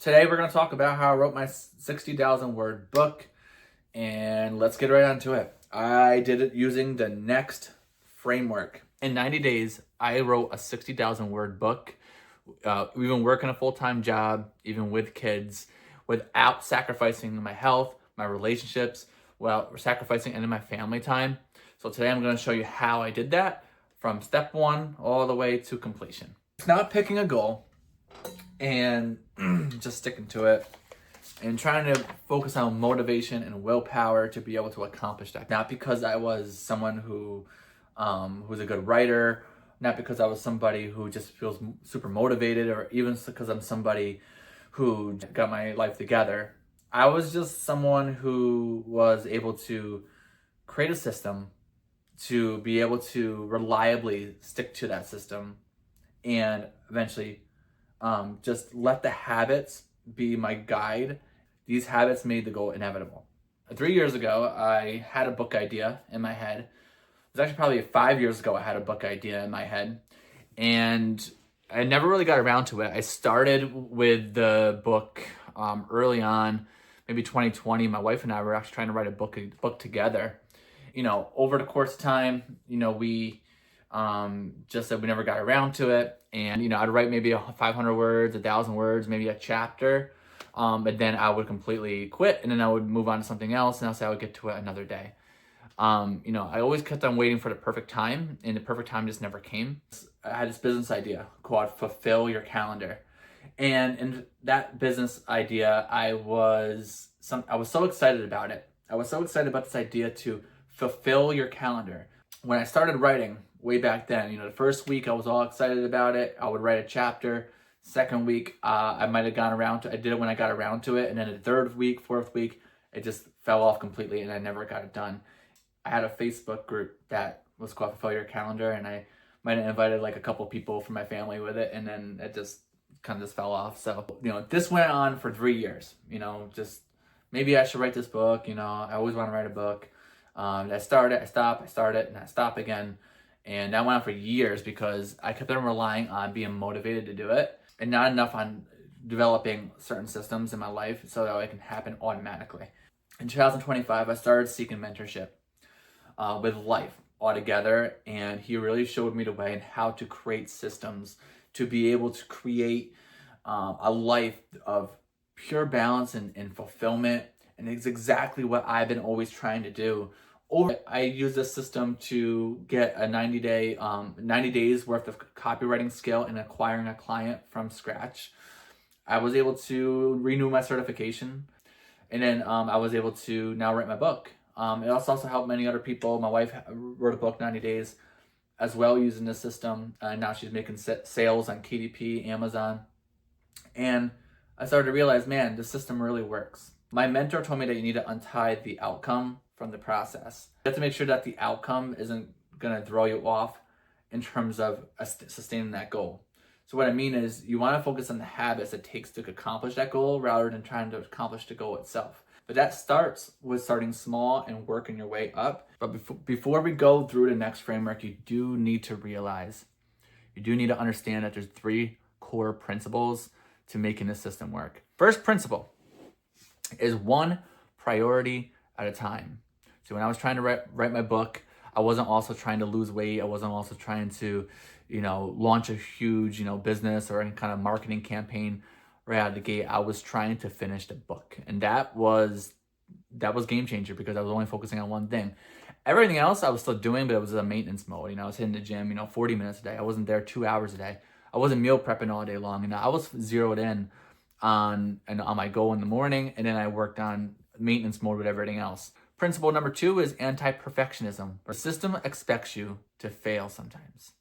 Today we're going to talk about how I wrote my 60,000 word book, and let's get right onto it. I did it using the Next framework. In 90 days, I wrote a 60,000 word book, even working a full-time job, even with kids, without sacrificing my health, my relationships, without sacrificing any of my family time. So today I'm going to show you how I did that from step one all the way to completion. It's not picking a goal and just sticking to it and trying to focus on motivation and willpower to be able to accomplish that. Not because I was someone who's a good writer, not because I was somebody who just feels super motivated, or even because I'm somebody who got my life together. I was just someone who was able to create a system, to be able to reliably stick to that system, and eventually just let the habits be my guide. These habits made the goal inevitable. 3 years ago, I had a book idea in my head. It was actually probably 5 years ago I had a book idea in my head, and I never really got around to it. I started with the book early on, maybe 2020. My wife and I were actually trying to write a book together. Over the course of time, we just said we never got around to it. And, I'd write maybe 500 words, 1,000 words, maybe a chapter. But then I would completely quit, and then I would move on to something else, and I'll say I would get to it another day. I always kept on waiting for the perfect time, and the perfect time just never came. I had this business idea called Fulfill Your Calendar. And in that business idea, I was so excited about it. I was so excited about this idea to fulfill your calendar. When I started writing way back then, the first week I was all excited about it. I would write a chapter. Second week, I might have gone around to I did it when I got around to it. And then the third week, fourth week, it just fell off completely and I never got it done. I had a Facebook group that was called Fulfill Your Calendar, and I might have invited like a couple people from my family with it, and then it just kind of just fell off. So, this went on for 3 years, just maybe I should write this book. I always want to write a book. I started, I stop, I started, and I stop again. And that went on for years because I kept on relying on being motivated to do it and not enough on developing certain systems in my life so that it can happen automatically. In 2025, I started seeking mentorship with life altogether, and he really showed me the way and how to create systems to be able to create a life of pure balance and fulfillment. And it's exactly what I've been always trying to do. I use this system to get a 90 days worth of copywriting skill and acquiring a client from scratch. I was able to renew my certification, and then I was able to now write my book. It also helped many other people. My wife wrote a book, 90 days, as well, using this system. And now she's making sales on KDP, Amazon. And I started to realize, man, this system really works. My mentor told me that you need to untie the outcome from the process. You have to make sure that the outcome isn't going to throw you off in terms of sustaining that goal. So what I mean is you want to focus on the habits it takes to accomplish that goal rather than trying to accomplish the goal itself. But that starts with starting small and working your way up. But before we go through the next framework, you do need to understand that there's 3 core principles to making this system work. First principle is 1 priority at a time. So when I was trying to write my book, I wasn't also trying to lose weight. I wasn't also trying to, launch a huge, business or any kind of marketing campaign right out of the gate. I was trying to finish the book. And that was game changer because I was only focusing on one thing. Everything else I was still doing, but it was a maintenance mode. I was hitting the gym, 40 minutes a day. I wasn't there 2 hours a day. I wasn't meal prepping all day long. I was zeroed in on my goal in the morning, and then I worked on maintenance mode with everything else. Principle number 2 is anti-perfectionism. The system expects you to fail sometimes.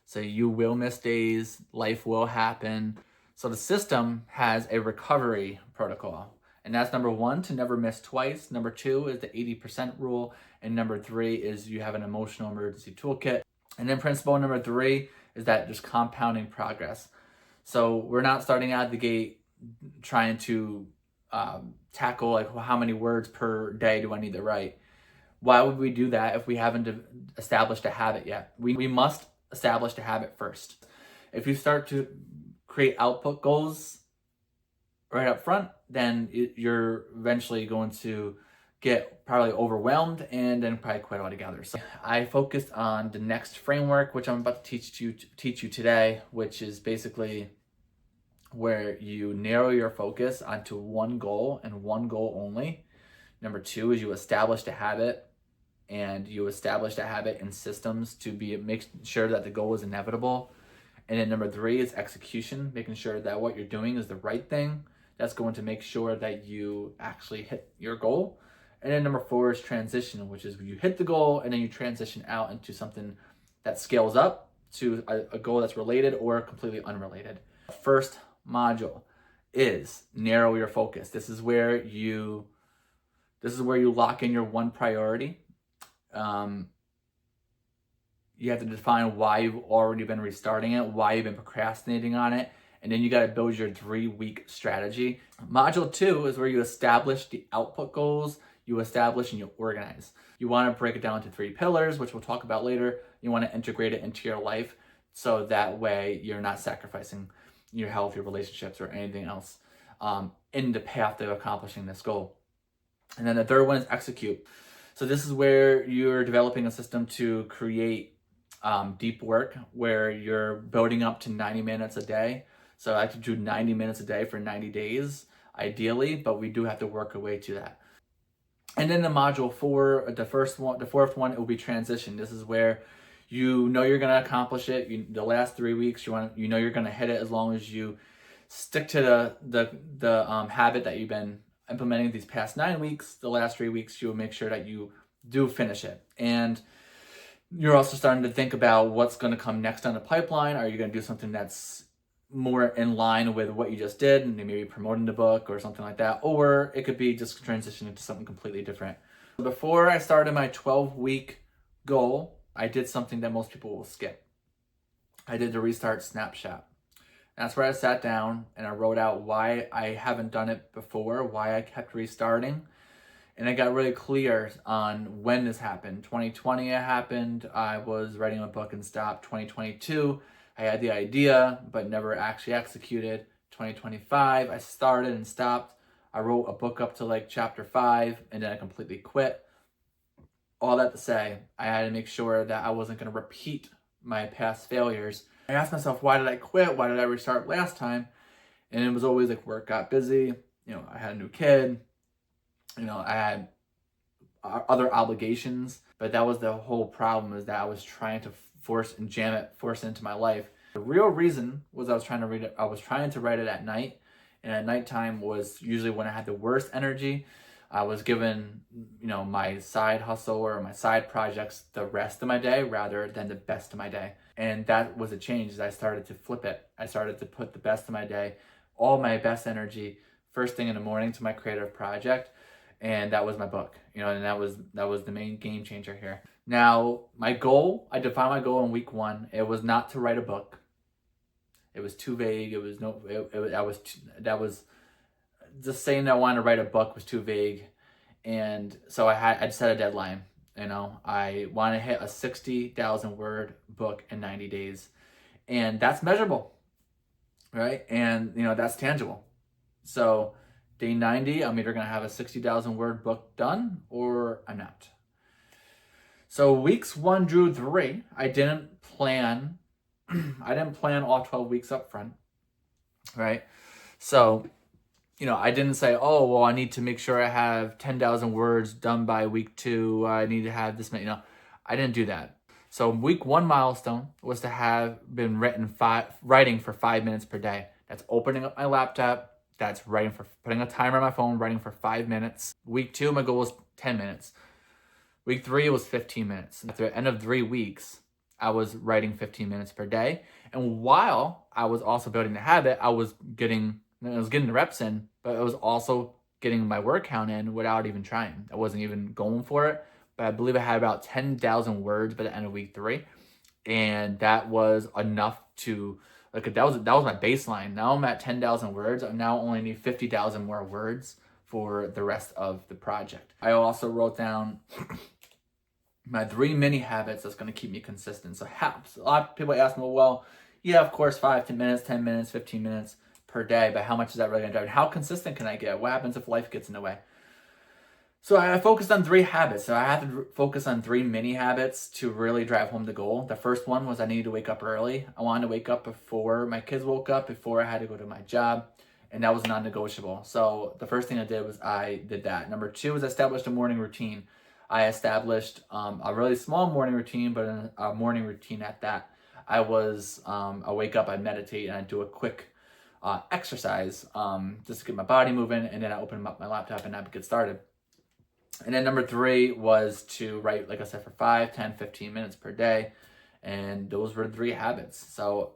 So you will miss days, life will happen. So the system has a recovery protocol. And that's number 1, to never miss twice. Number 2 is the 80% rule. And number 3 is you have an emotional emergency toolkit. And then principle number 3 is that there's compounding progress. So we're not starting out of the gate trying to tackle like, well, how many words per day do I need to write? Why would we do that if we haven't established a habit yet? We must establish the habit first. If you start to create output goals right up front, then you're eventually going to get probably overwhelmed and then probably quit altogether. So I focused on the next framework, which I'm about to teach you today, which is basically where you narrow your focus onto one goal and one goal only. Number 2 is you establish the habit, and you establish that habit in systems to make sure that the goal is inevitable. And then number 3 is execution, making sure that what you're doing is the right thing. That's going to make sure that you actually hit your goal. And then number 4 is transition, which is you hit the goal and then you transition out into something that scales up to a goal that's related or completely unrelated. First module is narrow your focus. This is where you lock in your one priority. You have to define why you've already been restarting it, why you've been procrastinating on it, and then you got to build your 3-week strategy. Module 2 is where you establish the output goals, you establish and you organize. You want to break it down into 3 pillars, which we'll talk about later. You want to integrate it into your life so that way you're not sacrificing your health, your relationships, or anything else in the path to accomplishing this goal. And then the third one is execute. So this is where you're developing a system to create deep work, where you're building up to 90 minutes a day. So I have to do 90 minutes a day for 90 days, ideally, but we do have to work our way to that. And then the module 4, the fourth one, it will be transition. This is where you know you're going to accomplish it. The last 3 weeks, you know you're going to hit it as long as you stick to the habit that you've been implementing these past 9 weeks. The last 3 weeks, you'll make sure that you do finish it. And you're also starting to think about what's going to come next on the pipeline. Are you going to do something that's more in line with what you just did, and maybe promoting the book or something like that? Or it could be just transitioning to something completely different. Before I started my 12-week goal, I did something that most people will skip. I did the restart snapshot. That's where I sat down and I wrote out why I haven't done it before, why I kept restarting. And I got really clear on when this happened. 2020 it happened. I was writing a book and stopped. 2022, I had the idea, but never actually executed. 2025, I started and stopped. I wrote a book up to like chapter 5, and then I completely quit. All that to say, I had to make sure that I wasn't going to repeat my past failures. I asked myself, why did I quit? Why did I restart last time? And it was always like work got busy. I had a new kid. I had other obligations, but that was the whole problem, is that I was trying to force it into my life. The real reason was I was trying to read it. I was trying to write it at night, and at nighttime was usually when I had the worst energy. I was given, my side hustle or my side projects the rest of my day rather than the best of my day. And that was a change, as I started to flip it. I started to put the best of my day, all my best energy, first thing in the morning to my creative project. And that was my book, and that was the main game changer here. Now, I defined my goal in week 1. It was not to write a book. It was too vague. That was just saying that I wanted to write a book was too vague. And so I set a deadline. I want to hit a 60,000 word book in 90 days. And that's measurable, right? And, that's tangible. So day 90, I'm either going to have a 60,000 word book done or I'm not. So weeks 1 through 3, I didn't plan all 12 weeks up front, right? So, I didn't say, oh, well, I need to make sure I have 10,000 words done by week 2. I need to have this many, I didn't do that. So week 1 milestone was to have been writing for 5 minutes per day. That's opening up my laptop. That's putting a timer on my phone, writing for 5 minutes. Week 2, my goal was 10 minutes. Week 3, it was 15 minutes. At the end of 3 weeks, I was writing 15 minutes per day. And while I was also building the habit, I was getting the reps in, but I was also getting my word count in without even trying. I wasn't even going for it, but I believe I had about 10,000 words by the end of week 3. And that was enough to, that was my baseline. Now I'm at 10,000 words. I now only need 50,000 more words for the rest of the project. I also wrote down my 3 mini habits that's going to keep me consistent. So a lot of people ask me, well, yeah, of course, 5 to minutes, 10 minutes, 15 minutes. per day, but how much is that really gonna drive? And how consistent can I get? What happens if life gets in the way? So I focused on 3 habits. So I had to focus on 3 mini habits to really drive home the goal. The first one was I needed to wake up early. I wanted to wake up before my kids woke up, before I had to go to my job, and that was non-negotiable. So the first thing I did was I did that. Number 2 was I established a morning routine. I established a really small morning routine, but a morning routine at that. I wake up, I meditate, and I do a quick exercise just to get my body moving, and then I open up my laptop and I get started. And then number 3 was to write, like I said, for 5, 10, 15 minutes per day. And those were 3 habits. So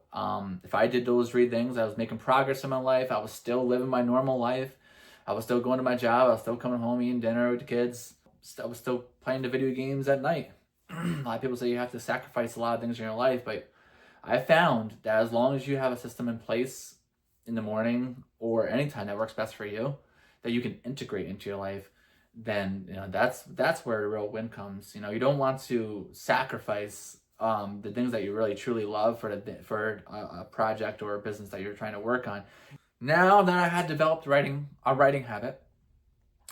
if I did those 3 things, I was making progress in my life. I was still living my normal life. I was still going to my job. I was still coming home, eating dinner with the kids. I was still playing the video games at night. A lot of people say you have to sacrifice a lot of things in your life. But I found that as long as you have a system in place in the morning or anytime that works best for you, that you can integrate into your life, then that's where the real win comes. You don't want to sacrifice the things that you really truly love for a project or a business that you're trying to work on. Now that I had developed a writing habit,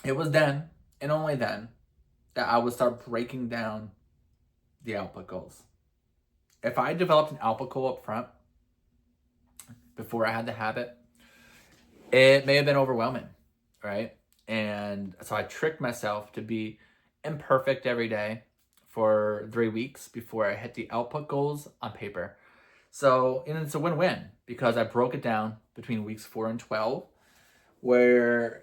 it was then and only then that I would start breaking down the output goals. If I developed an output goal up front before I had the habit, it may have been overwhelming, right? And so I tricked myself to be imperfect every day for 3 weeks before I hit the output goals on paper. So, and it's a win-win because I broke it down between weeks 4 and 12, where,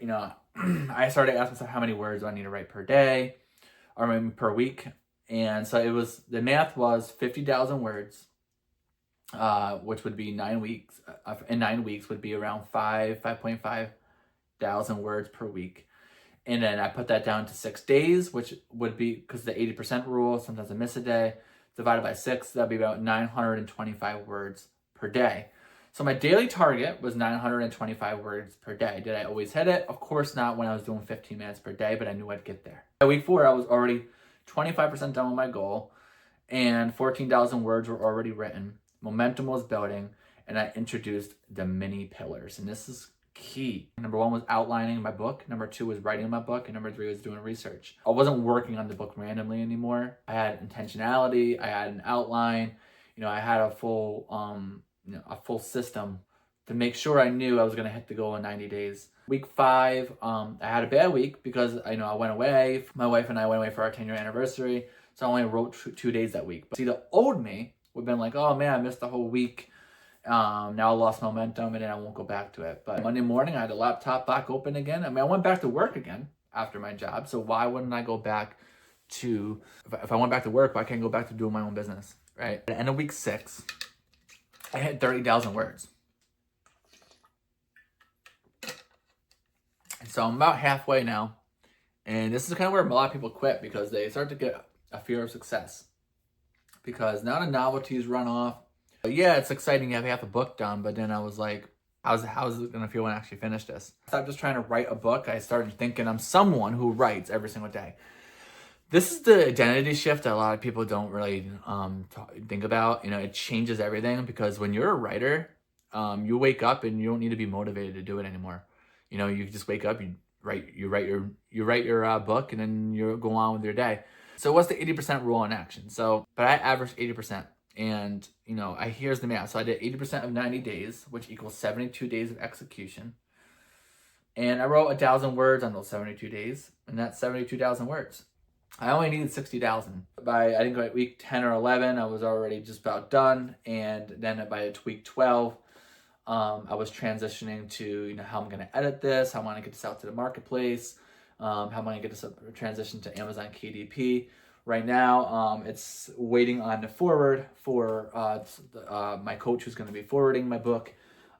I started asking myself, how many words do I need to write per day or maybe per week? And so the math was 50,000 words, which would be 9 weeks. In 9 weeks would be around 5.5 thousand words per week. And then I put that down to 6 days, which would be, because the 80% rule, sometimes I miss a day, divided by 6, that'd be about 925 words per day. So my daily target was 925 words per day. Did I always hit it? Of course not when I was doing 15 minutes per day, but I knew I'd get there. By week 4, I was already 25% done with my goal, and 14,000 words were already written. Momentum was building, and I introduced the mini pillars. And this is key. Number 1 was outlining my book. Number 2 was writing my book. And number 3 was doing research. I wasn't working on the book randomly anymore. I had intentionality. I had an outline. I had a full system to make sure I knew I was going to hit the goal in 90 days. Week 5, I had a bad week because I went away. My wife and I went away for our 10-year anniversary. So I only wrote 2 days that week. But see, the old me would have been like, oh man, I missed the whole week. Now I lost momentum and then I won't go back to it. But Monday morning, I had the laptop back open again. I went back to work again after my job. So why wouldn't I go back to, if I went back to work, why can't I go back to doing my own business, right? At the end of week 6, I hit 30,000 words. So I'm about halfway now. And this is kind of where a lot of people quit because they start to get a fear of success. Because now the novelties run off. But yeah, it's exciting. You have half a book done, but then I was like, how's it going to feel when I actually finish this? I stopped just trying to write a book. I started thinking I'm someone who writes every single day. This is the identity shift that a lot of people don't really think about. It changes everything because when you're a writer, you wake up and you don't need to be motivated to do it anymore. You just wake up, you write your book, and then you go on with your day. So what's the 80% rule in action? But I averaged 80%. And, here's the math. So I did 80% of 90 days, which equals 72 days of execution. And I wrote 1,000 words on those 72 days, and that's 72,000 words. I only needed 60,000. I think by week 10 or 11, I was already just about done. And then by week 12, I was transitioning to, how I'm going to edit this, how I'm going to get this out to the marketplace, how I'm going to get this transition to Amazon KDP. Right now, it's waiting on the forward for my coach who's going to be forwarding my book.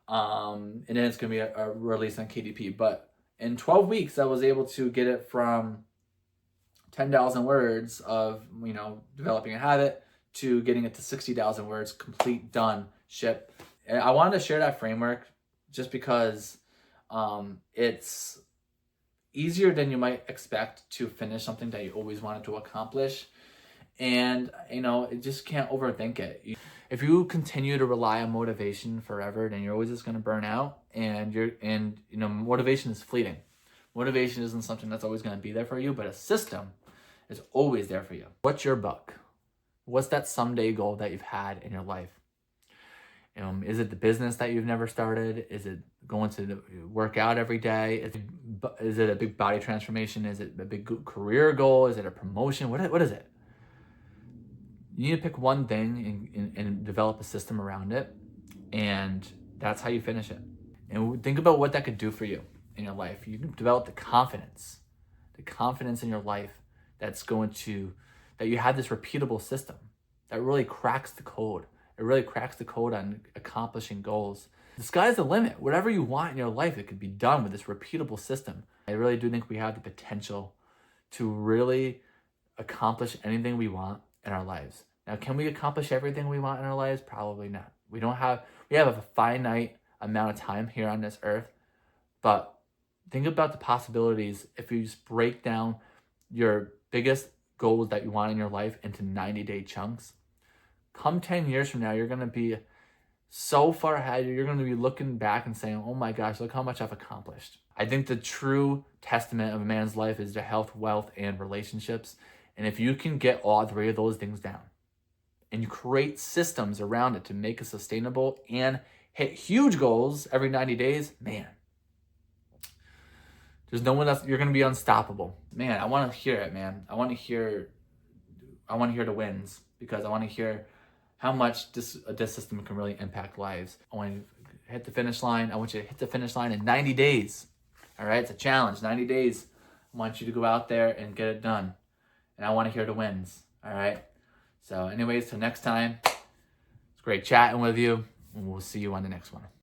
And then it's going to be a release on KDP. But in 12 weeks, I was able to get it from 10,000 words of, developing a habit to getting it to 60,000 words, complete, done, ship. And I wanted to share that framework just because it's easier than you might expect to finish something that you always wanted to accomplish. And, you know, it just can't overthink it. If you continue to rely on motivation forever, then you're always just going to burn out, and you know, motivation is fleeting. Motivation isn't something that's always going to be there for you, but a system is always there for you. What's your buck? What's that someday goal that you've had in your life? Is it the business that you've never started? Is it going to work out every day? Is it a big body transformation? Is it a big career goal? Is it a promotion? What is it? You need to pick one thing and develop a system around it, and that's how you finish it. And think about what that could do for you in your life. You can develop the confidence in your life that you have this repeatable system that really cracks the code. It really cracks the code on accomplishing goals. The sky's the limit. Whatever you want in your life, it could be done with this repeatable system. I really do think we have the potential to really accomplish anything we want in our lives. Now, can we accomplish everything we want in our lives? Probably not. We have a finite amount of time here on this earth, but think about the possibilities if you just break down your biggest goals that you want in your life into 90-day chunks. Come 10 years from now, you're going to be so far ahead. You're going to be looking back and saying, oh my gosh, look how much I've accomplished. I think the true testament of a man's life is their health, wealth, and relationships. And if you can get all three of those things down and you create systems around it to make it sustainable and hit huge goals every 90 days, man, there's no one else. You're going to be unstoppable. Man, I want to hear it, man. I want to hear the wins, because I want to hear how much this system can really impact lives. I want you to hit the finish line. I want you to hit the finish line in 90 days. All right? It's a challenge, 90 days. I want you to go out there and get it done. And I want to hear the wins. All right? So anyways, till next time, it's great chatting with you, and we'll see you on the next one.